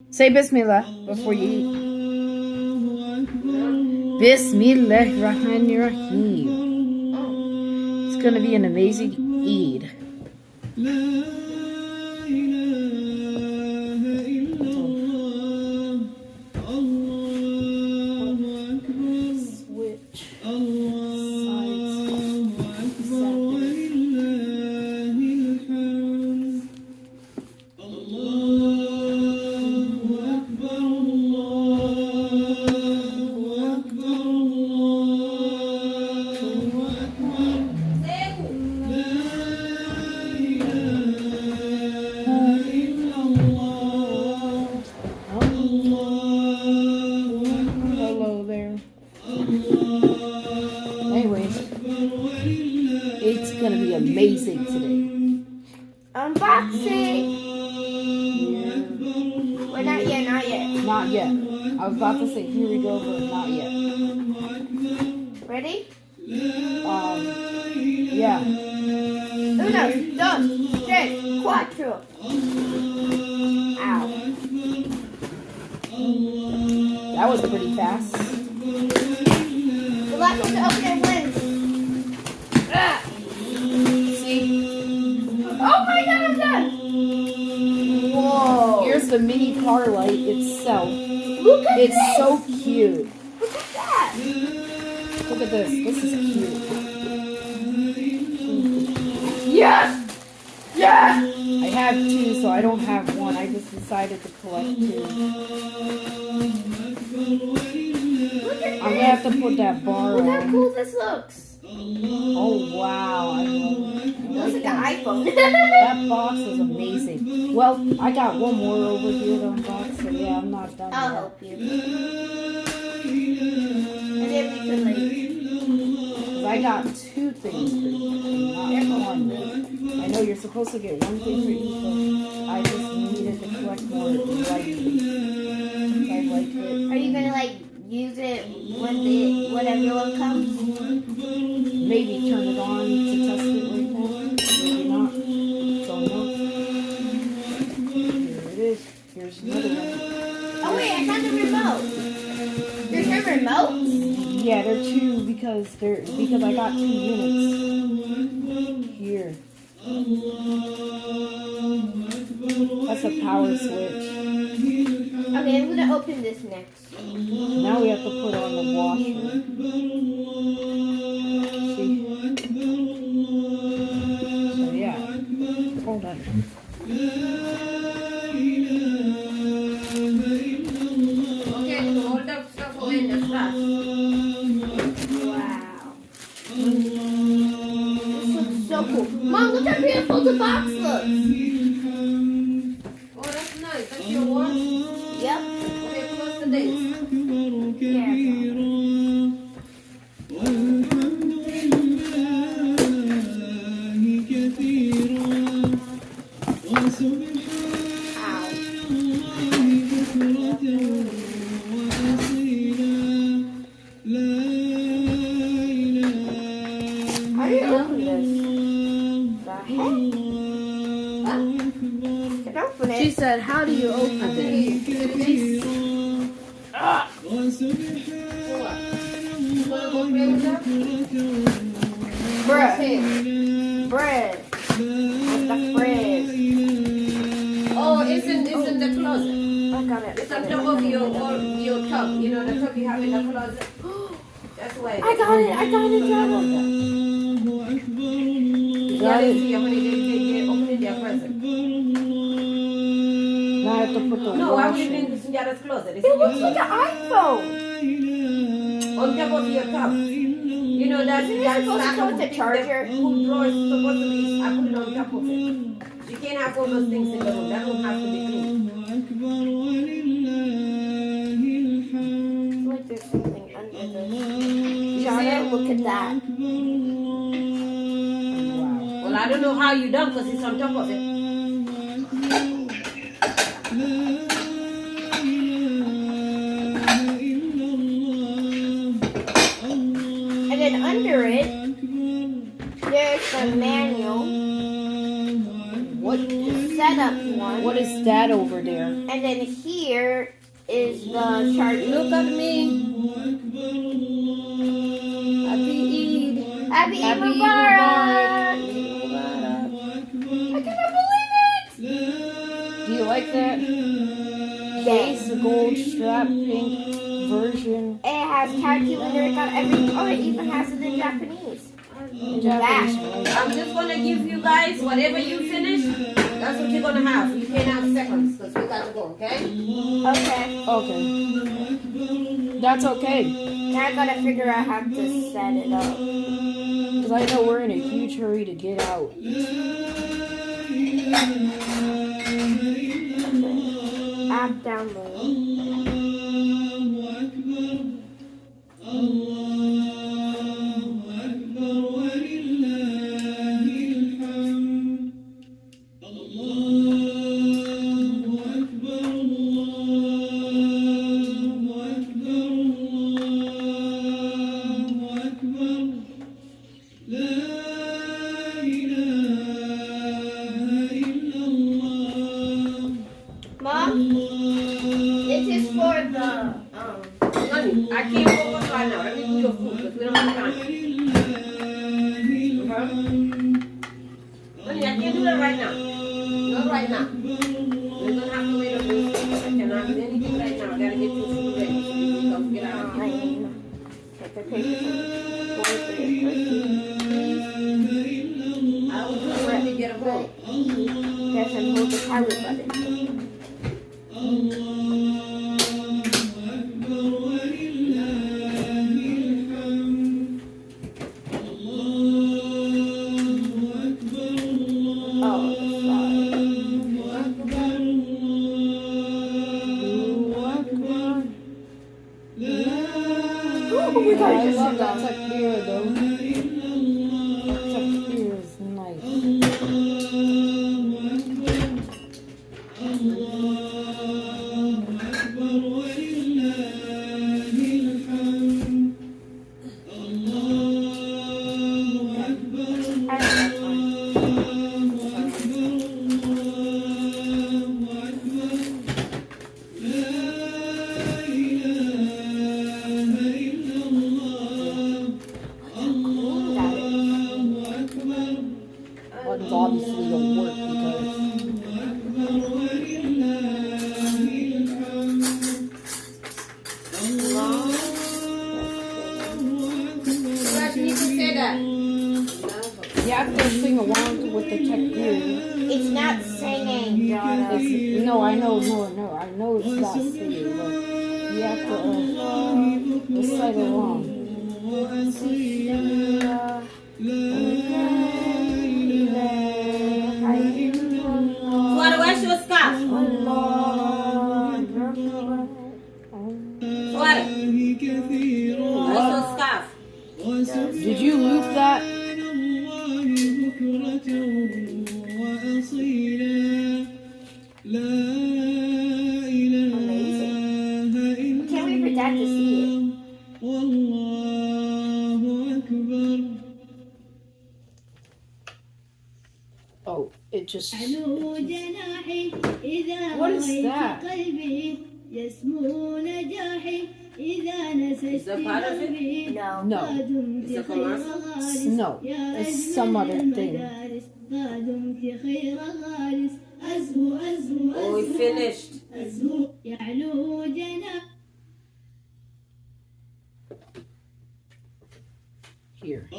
Say Bismillah before you eat. Bismillahirrahmanirrahim. It's going to be an amazing Eid. It's gonna be amazing today. Unboxing! Yeah. Well, not yet. Not yet. I was about to say, here we go, but not yet. Ready? Yeah. Uno, dos, tres, cuatro. Ow. That was pretty fast. The last one to open it wins. See? Oh my god, I'm done! Whoa. Here's the mini car light itself. Look at It's this! so cute. Look at that! Look at this. This is cute. Yes! Yes! I have two, so I don't have one. I just decided to collect two. Look at I'm gonna have to put that bar Look how on. cool this looks. Oh wow, I love it. It looks like an iPhone. That box is amazing. Well, I got one more over here to unbox, so yeah, I'm not done I'll yet. help you. And then we can like... 'Cause I got two things for you, not one. I know you're supposed to get one thing for each, but I just needed to collect more lightning. I like it. Are you gonna like use it when everyone comes? Maybe turn it on to test it right now. Maybe not. Don't know. Here it is. Here's another one. Oh wait, I found the remote. There's a remote? Yeah, they're two because I got 2 units. Here. That's a power switch. Okay, I'm gonna open this next. Now we have to put on the washer. See? So yeah. Hold on. Okay, hold up stuff away in the trash. Wow. This looks so cool. Mom, look how beautiful the box looks. Oh, that's nice. That's your watch. Yep. Okay, close the days. Yeah. How do you open this? The heck? Can I open She it? said, how do you open it? Bread. Bread. With the fridge. Oh, it's in the closet. I got it. It's on top of your tub. You know the tub you have in the closet. That's why. I got it, John. You Yeah, got they it? see when they opening their present. Now I have to put the No, I would washer. think it's in the other closet. It's It in your looks like closet. an iPhone. On top of your tub. You know that Isn't it that supposed to stack come of with a things charger? that who drawer is supposed to be. I put it on top of it. You can't have all those things in the room. That room has to be clean. It's like there's something under this. Jana, look at that. Wow. Well, I don't know how you done because it's on top of it. And then under it, there's the manual. What? The setup one. one. What is that over there? And then here is the chart. Look at me. Happy Eid. Happy Eid Happy Eid Mubarak. Mubarak. I cannot believe it. Do you like that? Yes. It's the gold strap pink version. It has calculator, it got everything. Oh, it even has it in Japanese. In Japanese. I'm just gonna give you guys whatever you finish. That's what you're gonna have. You can't have seconds because we got to go. Okay? Okay. Okay. That's okay. Now I gotta figure out how to set it up. Because I know we're in a huge hurry to get out. App download. Mom, this is for the Honey, I can't focus right now. Let me do your food because we don't have time. Okay? Honey, I can't do that right now. Not right now. We're gonna have to wait a little bit. I cannot do anything right now. I gotta get your food ready so you can get out of here. take the paper from I was just ready to get a book. Yes, and hold the power button. I love that takbir though. Takbir is nice. Buttons obviously don't work because You guys need to say that. you have to sing along with the takbir. It's not singing, Donna. No, I know it's not singing, but you have to recite along. What, where's your scarf? What? Where's your scarf? Did you loop that? Amazing. Can't wait for Dad to see it. Oh, it just. What is that? Is that part of it? No. No, Is it a commercial? no, it's some other thing. Oh, we finished. Here.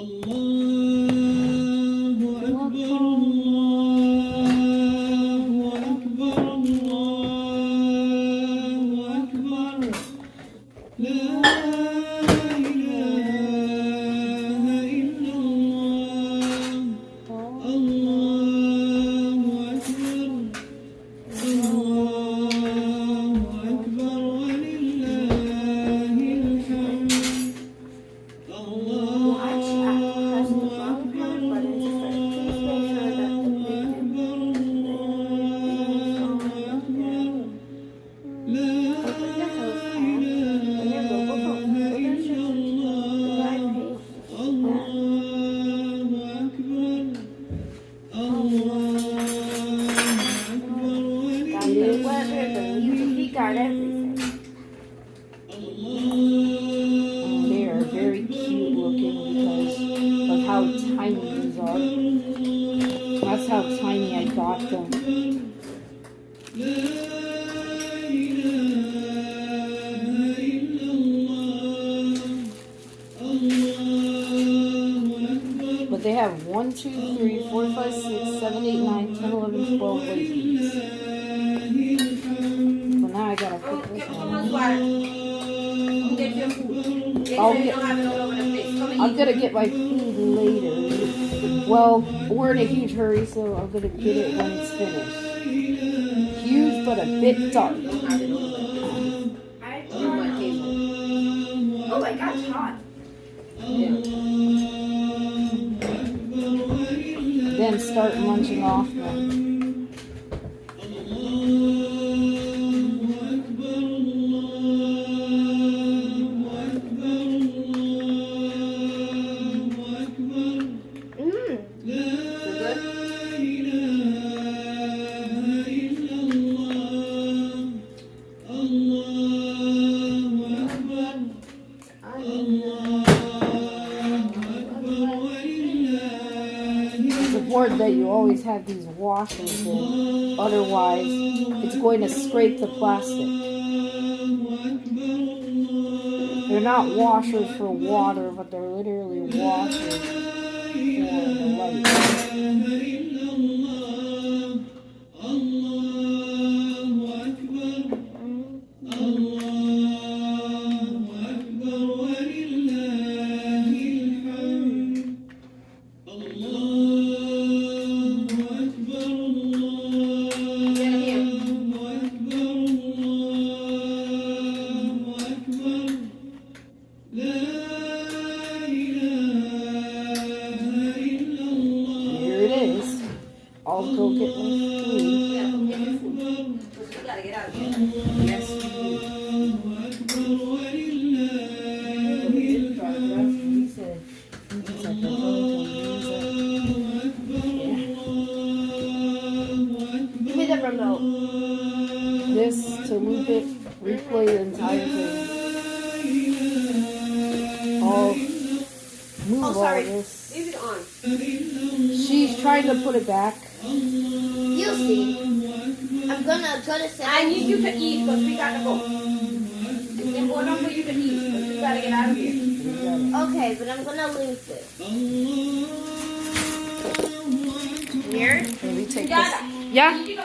everything. And they are very cute looking because of how tiny these are. That's how tiny I got them. But they have 1, 2, 3, 4, 5, 6, 7, 8, 9, 10, 11, 12 weight beats. But now I gotta put this Come one. on, Mubarak. Come get your food. They I'll say you get- don't have it all over the place. Come and I'm eat. gonna get my food later. Well, we're in a huge hurry, so I'm gonna get it when it's finished. Huge, but a bit dark. Don't have it all over the place. On my table. Oh my God, it's hot. Yeah. Then start munching off them. Mmm. You good? It's important that you always have these washers in. Otherwise, it's going to scrape the plastic. They're not washers for water, but they're literally washers for the light. Get here. Here it is. I'll go get my food. Yeah, come get your food. Because you gotta get out of here. Yes, we Give me the remote. This to loop it, replay the entire thing. I'll move all sorry. this. Leave it on. She's trying to put it back. You'll see. I'm gonna say. I need you to eat because we gotta go. It's important for you to eat because we gotta get out of here. Okay, but I'm gonna lose this. Weird. Can we take Yada. this? Yeah? You need to